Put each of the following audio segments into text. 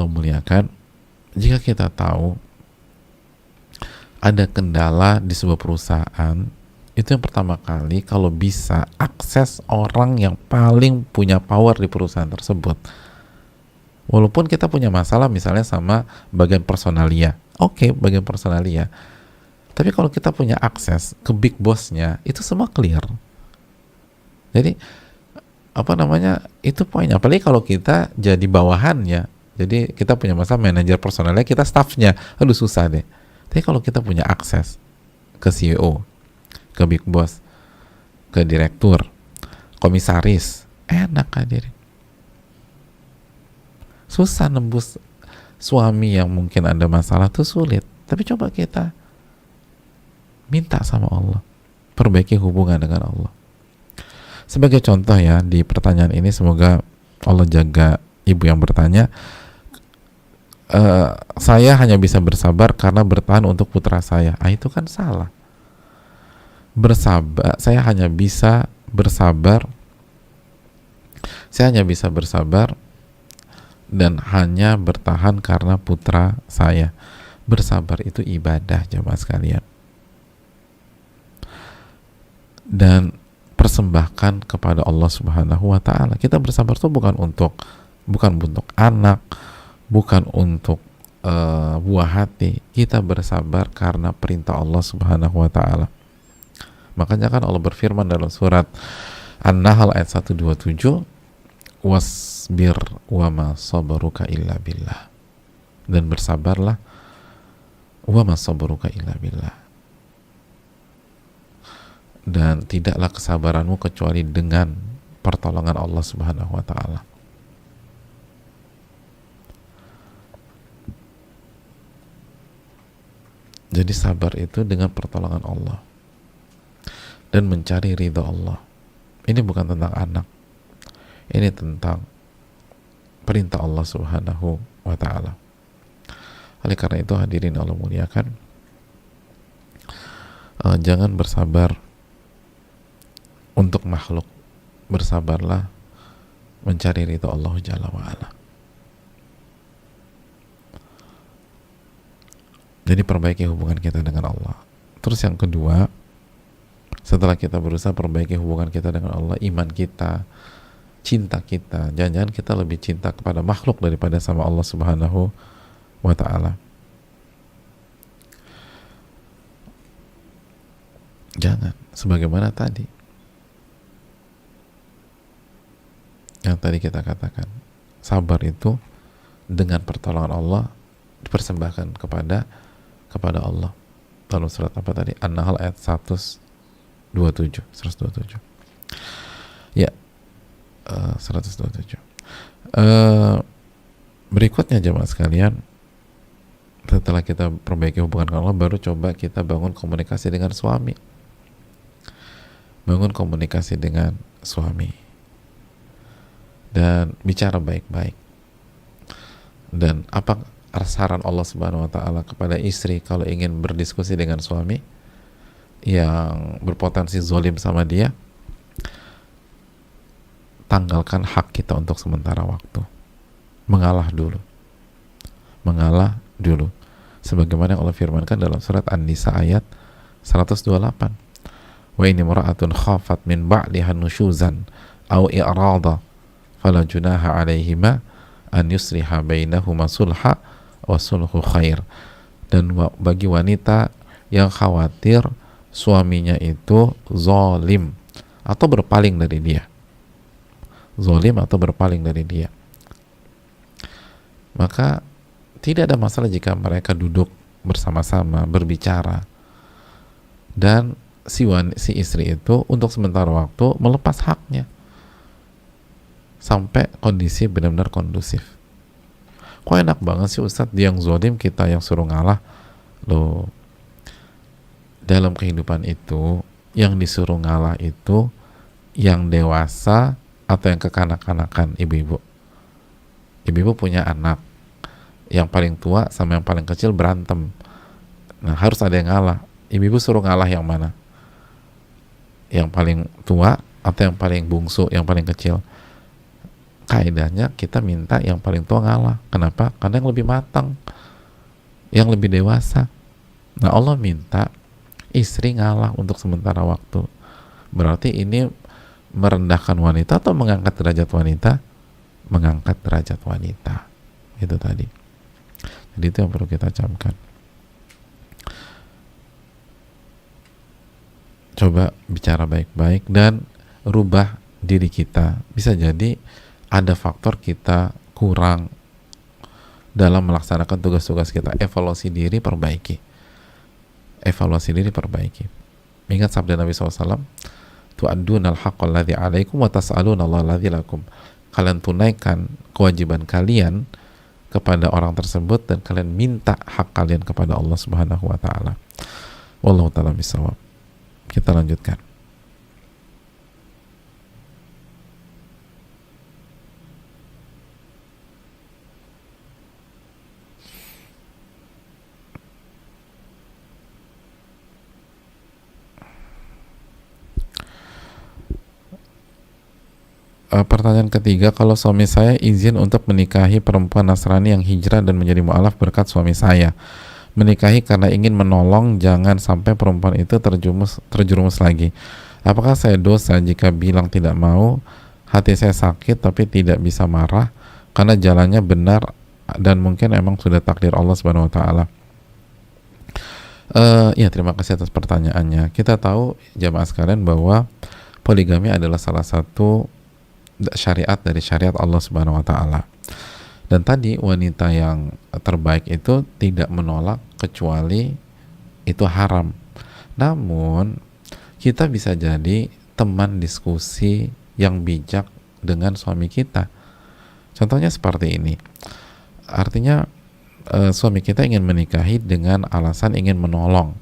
Allah muliakan, jika kita tahu ada kendala di sebuah perusahaan, itu yang pertama kali kalau bisa akses orang yang paling punya power di perusahaan tersebut. Walaupun kita punya masalah misalnya sama bagian personalia, oke, bagian personalia, tapi kalau kita punya akses ke big bossnya, itu semua clear. Jadi apa namanya, itu poinnya. Apalagi kalau kita jadi bawahannya, jadi kita punya masalah manajer personalnya, kita staffnya, aduh susah deh. Tapi kalau kita punya akses ke CEO, ke big boss, ke direktur, komisaris, enak hadirin. Susah nembus suami yang mungkin ada masalah tuh sulit. Tapi coba kita minta sama Allah, perbaiki hubungan dengan Allah. Sebagai contoh ya, di pertanyaan ini semoga Allah jaga ibu yang bertanya, saya hanya bisa bersabar karena bertahan untuk putra saya. Itu kan salah. Bersabar, saya hanya bisa bersabar dan hanya bertahan karena putra saya. Bersabar itu ibadah, jamaah sekalian, dan persembahkan kepada Allah Subhanahu wa taala. Kita bersabar itu bukan untuk anak, bukan untuk buah hati. Kita bersabar karena perintah Allah Subhanahu wa taala. Makanya kan Allah berfirman dalam surat An-Nahl ayat 127, wasbir wa ma sabruka illa billah, dan bersabarlah wa ma sabruka illa billah, dan tidaklah kesabaranmu kecuali dengan pertolongan Allah Subhanahu wa taala. Jadi sabar itu dengan pertolongan Allah dan mencari ridha Allah. Ini bukan tentang anak, ini tentang perintah Allah Subhanahu wa taala. Oleh karena itu hadirin Allah muliakan, jangan bersabar untuk makhluk, bersabarlah mencari ridha Allah Jalla wa ala. Jadi perbaiki hubungan kita dengan Allah. Terus yang kedua, setelah kita berusaha perbaiki hubungan kita dengan Allah, iman kita, cinta kita, jangan-jangan kita lebih cinta kepada makhluk daripada sama Allah Subhanahu wa ta'ala. Jangan, sebagaimana tadi yang tadi kita katakan, sabar itu dengan pertolongan Allah dipersembahkan kepada Allah. Dalam surat apa tadi? An-Nahl ayat 127. Ya, 127. Berikutnya jemaah sekalian, setelah kita perbaiki hubungan dengan Allah, baru coba kita bangun komunikasi dengan suami. Bangun komunikasi dengan suami dan bicara baik-baik. Dan apa saran Allah Subhanahu wa taala kepada istri kalau ingin berdiskusi dengan suami yang berpotensi zolim sama dia? Tanggalkan hak kita untuk sementara waktu. Mengalah dulu. Sebagaimana yang Allah firmankan dalam surat An-Nisa ayat 128. Wa in imra'atun khafat min ba'liha nusyuzan aw i'rada fala junaha 'alaihima an yusliha bainahuma sulha wa sulhu khair. Dan bagi wanita yang khawatir suaminya itu zalim atau berpaling dari dia, maka tidak ada masalah jika mereka duduk bersama-sama berbicara dan si istri itu untuk sementara waktu melepas haknya sampai kondisi benar-benar kondusif. Kok enak banget sih Ustadz, dia yang zalim, kita yang suruh ngalah. Loh, dalam kehidupan itu yang disuruh ngalah itu yang dewasa atau yang kekanak-kanakan? Ibu-ibu punya anak, yang paling tua sama yang paling kecil berantem, nah harus ada yang ngalah. Ibu-ibu suruh ngalah yang mana? Yang paling tua atau yang paling bungsu, yang paling kecil? kaidahnya kita minta yang paling tua ngalah. Kenapa? Karena yang lebih matang, yang lebih dewasa. Nah, Allah minta istri ngalah untuk sementara waktu. Berarti ini merendahkan wanita atau mengangkat derajat wanita? Mengangkat derajat wanita. Itu tadi. Jadi itu yang perlu kita camkan. Coba bicara baik-baik dan rubah diri kita. Bisa jadi ada faktor kita kurang dalam melaksanakan tugas-tugas kita. Evaluasi diri, perbaiki. Evaluasi diri, perbaiki. Ingat sabda Nabi SAW, tu'addunal haqqal ladzi 'alaikum wa tas'aluna Allah ladzi lakum. Kalian tunaikan kewajiban kalian kepada orang tersebut dan kalian minta hak kalian kepada Allah Subhanahu wa taala. Wallahu taala bisawab. Kita lanjutkan. Pertanyaan ketiga, kalau suami saya izin untuk menikahi perempuan Nasrani yang hijrah dan menjadi mu'alaf berkat suami saya, menikahi karena ingin menolong, jangan sampai perempuan itu terjerumus lagi. Apakah saya dosa jika bilang tidak mau? Hati saya sakit tapi tidak bisa marah karena jalannya benar dan mungkin emang sudah takdir Allah Subhanahu wa taala. Ya, terima kasih atas pertanyaannya. Kita tahu jamaah sekalian bahwa poligami adalah salah satu syariat dari syariat Allah Subhanahu wa taala. Dan tadi wanita yang terbaik itu tidak menolak kecuali itu haram. Namun kita bisa jadi teman diskusi yang bijak dengan suami kita. Contohnya seperti ini. Artinya suami kita ingin menikahi dengan alasan ingin menolong.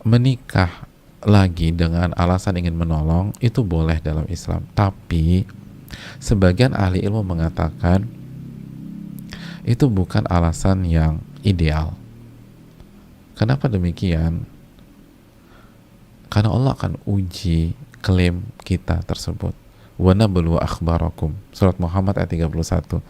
Menikah lagi dengan alasan ingin menolong itu boleh dalam Islam, tapi sebagian ahli ilmu mengatakan itu bukan alasan yang ideal. Kenapa demikian? Karena Allah akan uji klaim kita tersebut. Wa nablu akhbarakum, surat Muhammad ayat 31.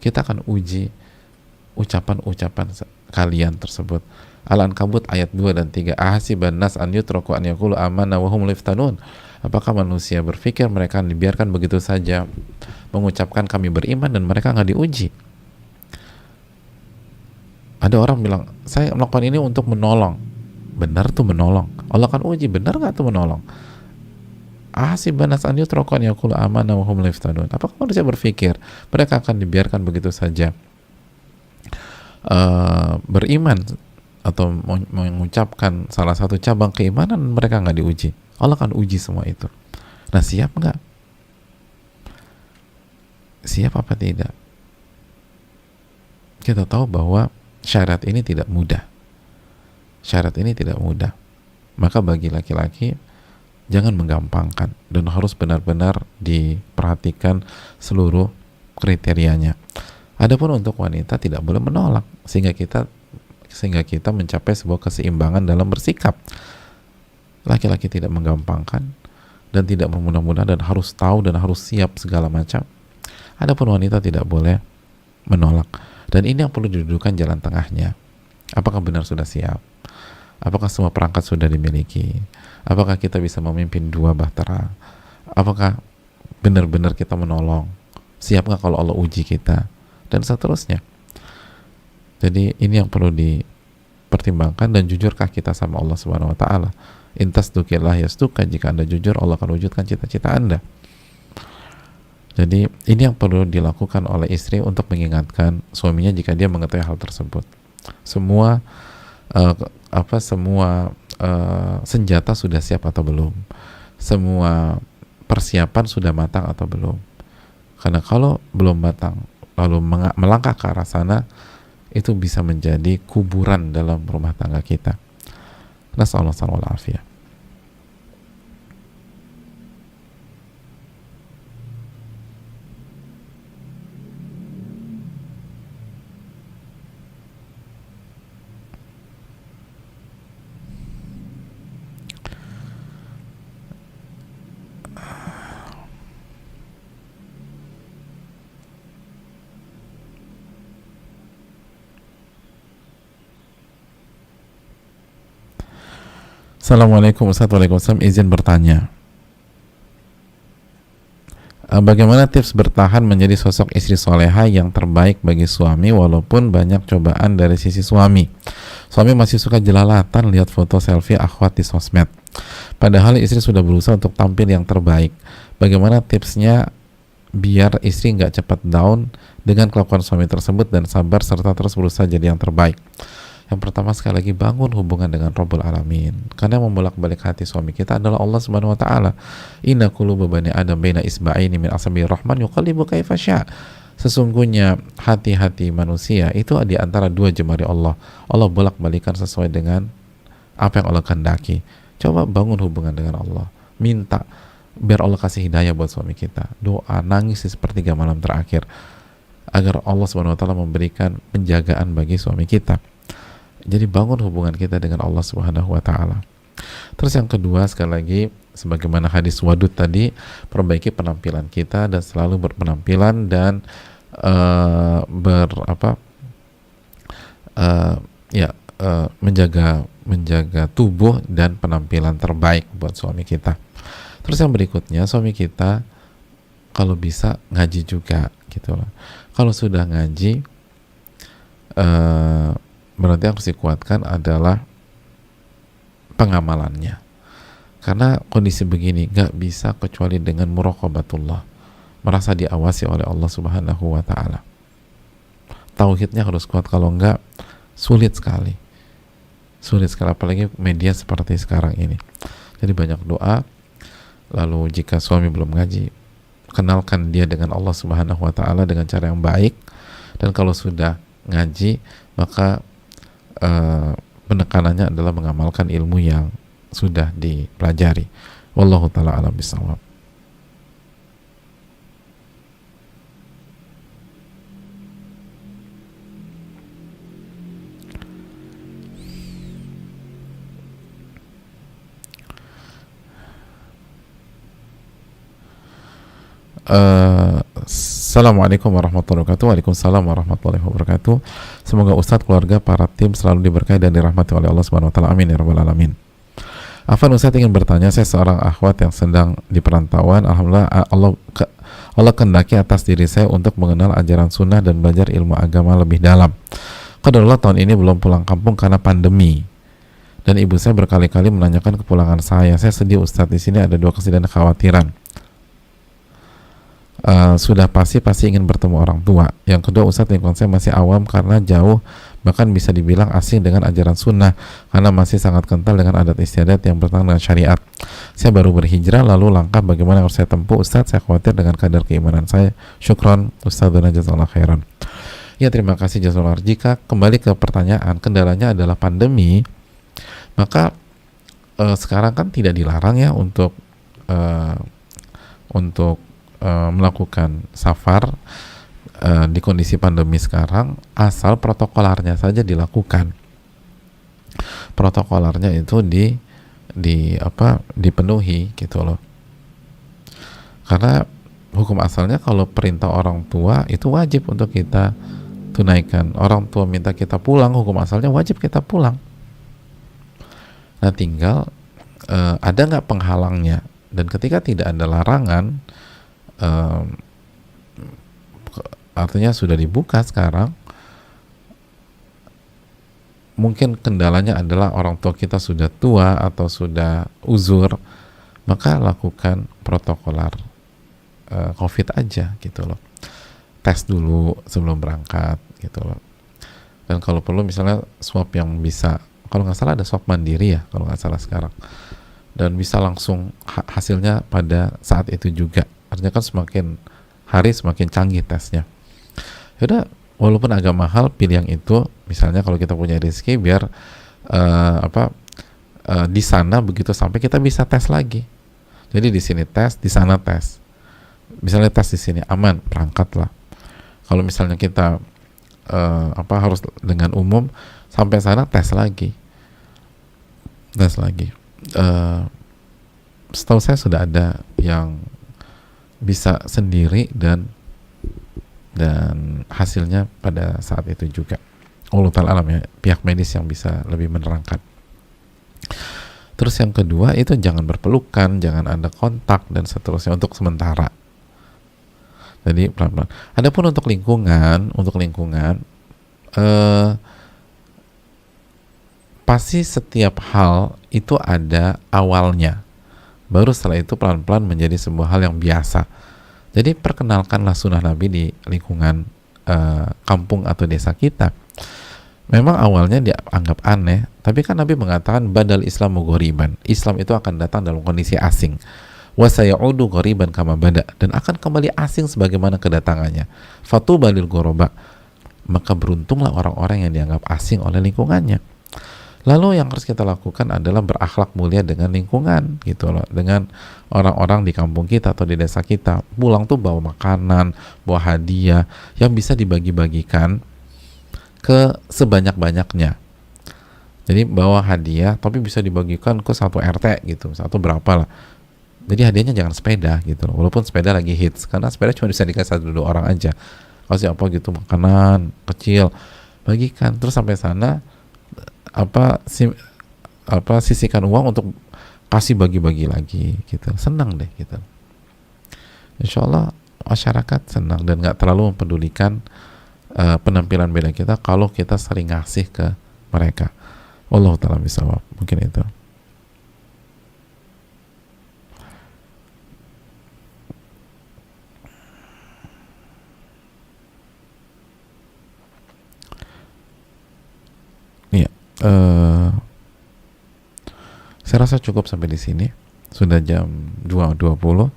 Kita akan uji ucapan-ucapan kalian tersebut. Al-Ankabut ayat 2 dan 3. Ahasiban nas an yutraku an yaqulu amanna wa hum la yuftanun. Apakah manusia berpikir mereka dibiarkan begitu saja mengucapkan kami beriman dan mereka nggak diuji? Ada orang bilang, saya melakukan ini untuk menolong. Benar tuh menolong. Allah akan uji, benar nggak tuh menolong? Ahasiban nas an yutraku an yaqulu amanna wa hum la yuftanun. Apakah manusia berpikir mereka akan dibiarkan begitu saja beriman atau mengucapkan salah satu cabang keimanan, mereka nggak diuji? Allah akan uji semua itu. Nah, siap nggak? Siap apa tidak? Kita tahu bahwa syarat ini tidak mudah. Syarat ini tidak mudah. Maka bagi laki-laki jangan menggampangkan dan harus benar-benar diperhatikan seluruh kriterianya. Adapun untuk wanita tidak boleh menolak sehingga kita mencapai sebuah keseimbangan dalam bersikap. Laki-laki tidak menggampangkan dan tidak memudah-mudahan dan harus tahu dan harus siap segala macam. Adapun wanita tidak boleh menolak. Dan ini yang perlu didudukan jalan tengahnya. Apakah benar sudah siap? Apakah semua perangkat sudah dimiliki? Apakah kita bisa memimpin dua bahtera? Apakah benar-benar kita menolong? Siap nggak kalau Allah uji kita? Dan seterusnya. Jadi ini yang perlu dipertimbangkan. Dan jujurkah kita sama Allah Subhanahu wa taala? Intas dukillah yastuka, jika Anda jujur Allah akan wujudkan cita-cita Anda. Jadi ini yang perlu dilakukan oleh istri untuk mengingatkan suaminya jika dia mengetahui hal tersebut. Semua senjata sudah siap atau belum? Semua persiapan sudah matang atau belum? Karena kalau belum matang lalu melangkah ke arah sana, itu bisa menjadi kuburan dalam rumah tangga kita. Nasallahu alaihi wasallam. Assalamualaikum Ustaz. Waalaikumsalam. Izin bertanya, bagaimana tips bertahan menjadi sosok istri soleha yang terbaik bagi suami walaupun banyak cobaan dari sisi suami? Suami masih suka jelalatan lihat foto selfie akhwat di sosmed. Padahal istri sudah berusaha untuk tampil yang terbaik. Bagaimana tipsnya biar istri nggak cepat down dengan kelakuan suami tersebut dan sabar serta terus berusaha jadi yang terbaik? Yang pertama, sekali lagi, bangun hubungan dengan Rabbul Alamin. Karena yang membolak-balik hati suami kita adalah Allah Subhanahu wa taala. Inna quluba bani Adam baina isba'aini min asabi'ir rahman yuqallibu kaifa sya'. Sesungguhnya hati-hati manusia itu di antara dua jemari Allah. Allah bolak-balikan sesuai dengan apa yang Allah kehendaki. Coba bangun hubungan dengan Allah. Minta biar Allah kasih hidayah buat suami kita. Doa, nangis di sepertiga malam terakhir agar Allah Subhanahu wa taala memberikan penjagaan bagi suami kita. Jadi bangun hubungan kita dengan Allah Subhanahu wa taala. Terus yang kedua, sekali lagi, sebagaimana hadis wadud tadi, perbaiki penampilan kita dan selalu berpenampilan dan menjaga tubuh dan penampilan terbaik buat suami kita. Terus yang berikutnya, suami kita kalau bisa ngaji juga gitu loh. Kalau sudah ngaji, berarti yang harus dikuatkan adalah pengamalannya. Karena kondisi begini gak bisa kecuali dengan muraqabatullah, merasa diawasi oleh Allah Subhanahu wa taala. Tauhidnya harus kuat, kalau enggak sulit sekali, apalagi media seperti sekarang ini. Jadi banyak doa. Lalu jika suami belum ngaji, kenalkan dia dengan Allah Subhanahu wa taala dengan cara yang baik. Dan kalau sudah ngaji, maka penekanannya adalah mengamalkan ilmu yang sudah dipelajari. Wallahu ta'ala a'lam bishawab. Assalamualaikum warahmatullahi wabarakatuh. Waalaikumsalam warahmatullahi wabarakatuh. Semoga Ustadz, keluarga, para tim selalu diberkahi dan dirahmati oleh Allah Subhanahu wa taala. Amin ya rabbal alamin. Afan, Ustadz ingin bertanya, saya seorang akhwat yang sedang di perantauan. Alhamdulillah Allah kehendaki atas diri saya untuk mengenal ajaran sunnah dan belajar ilmu agama lebih dalam. Qadarullah tahun ini belum pulang kampung karena pandemi. Dan ibu saya berkali-kali menanyakan kepulangan saya. Saya sedih Ustadz, di sini ada dua kesedihan dan kekhawatiran. Sudah pasti ingin bertemu orang tua. Yang kedua, Ustadz, lingkungan saya masih awam karena jauh, bahkan bisa dibilang asing dengan ajaran sunnah karena masih sangat kental dengan adat istiadat yang bertentangan dengan syariat. Saya baru berhijrah, lalu langkah bagaimana yang harus saya tempuh Ustadz? Saya khawatir dengan kadar keimanan saya. Syukron Ustadz dan jazakallahu khairan. Ya, terima kasih jazakallahu. Jika kembali ke pertanyaan, kendalanya adalah pandemi, maka sekarang kan tidak dilarang ya untuk melakukan safar di kondisi pandemi sekarang, asal protokolernya saja dilakukan. Protokolernya itu dipenuhi gitu loh. Karena hukum asalnya kalau perintah orang tua itu wajib untuk kita tunaikan. Orang tua minta kita pulang, hukum asalnya wajib kita pulang. Nah, tinggal ada nggak penghalangnya. Dan ketika tidak ada larangan, artinya sudah dibuka sekarang, mungkin kendalanya adalah orang tua kita sudah tua atau sudah uzur, maka lakukan protokoler COVID aja gitu loh. Tes dulu sebelum berangkat gitu loh. Dan kalau perlu misalnya swab yang bisa, kalau nggak salah ada swab mandiri ya kalau nggak salah sekarang, dan bisa langsung hasilnya pada saat itu juga. Artinya kan semakin hari semakin canggih tesnya. Yaudah, walaupun agak mahal, pilih yang itu. Misalnya kalau kita punya rezeki, biar di sana begitu sampai kita bisa tes lagi. Jadi di sini tes, di sana tes. Misalnya tes di sini aman, berangkatlah. Kalau misalnya kita harus dengan umum, sampai sana tes lagi. Setahu saya sudah ada yang bisa sendiri dan hasilnya pada saat itu juga. Allah ta'ala alam ya, pihak medis yang bisa lebih menerangkan. Terus yang kedua itu jangan berpelukan, jangan ada kontak dan seterusnya untuk sementara. Jadi pelan-pelan. Adapun untuk lingkungan pasti setiap hal itu ada awalnya. Baru setelah itu pelan-pelan menjadi sebuah hal yang biasa. Jadi perkenalkanlah sunnah Nabi di lingkungan kampung atau desa kita. Memang awalnya dianggap aneh, tapi kan Nabi mengatakan badal Islamu ghoriban. Islam itu akan datang dalam kondisi asing. Wa sayaudu ghoriban kama bada, dan akan kembali asing sebagaimana kedatangannya. Fatuba lil ghuraba. Maka beruntunglah orang-orang yang dianggap asing oleh lingkungannya. Lalu yang harus kita lakukan adalah berakhlak mulia dengan lingkungan gitu loh, dengan orang-orang di kampung kita atau di desa kita. Pulang tuh bawa makanan, bawa hadiah yang bisa dibagi-bagikan ke sebanyak-banyaknya. Jadi bawa hadiah tapi bisa dibagikan ke satu RT gitu, satu berapa lah. Jadi hadiahnya jangan sepeda gitu loh. Walaupun sepeda lagi hits, karena sepeda cuma bisa dikasih satu dua orang aja. Kasih apa gitu, makanan kecil, bagikan. Terus sampai sana sisihkan uang untuk kasih bagi-bagi lagi gitu. Senang deh gitu. Insya Allah masyarakat senang dan nggak terlalu mempedulikan penampilan beda kita kalau kita sering ngasih ke mereka. Wallahu ta'ala bishawab. Mungkin itu. Iya. Saya rasa cukup sampai di sini. Sudah jam 2.20.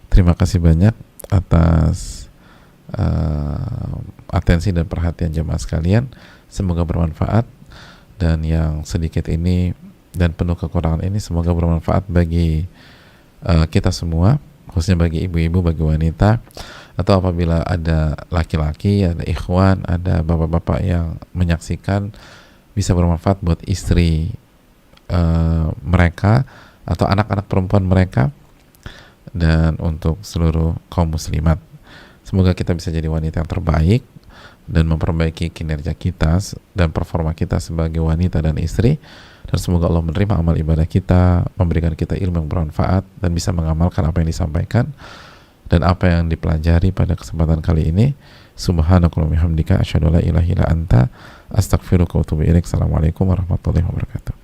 Terima kasih banyak atas atensi dan perhatian jemaah sekalian. Semoga bermanfaat, dan yang sedikit ini dan penuh kekurangan ini semoga bermanfaat bagi kita semua, khususnya bagi ibu-ibu, bagi wanita, atau apabila ada laki-laki, ada ikhwan, ada bapak-bapak yang menyaksikan, bisa bermanfaat buat istri mereka atau anak-anak perempuan mereka, dan untuk seluruh kaum muslimat. Semoga kita bisa jadi wanita yang terbaik dan memperbaiki kinerja kita dan performa kita sebagai wanita dan istri, dan semoga Allah menerima amal ibadah kita, memberikan kita ilmu yang bermanfaat, dan bisa mengamalkan apa yang disampaikan dan apa yang dipelajari pada kesempatan kali ini. Subhanakallahumma wa bihamdika asyhadu an la ilaha illa anta astaghfiruka wa atubu ilaik. Assalamualaikum warahmatullahi wabarakatuh.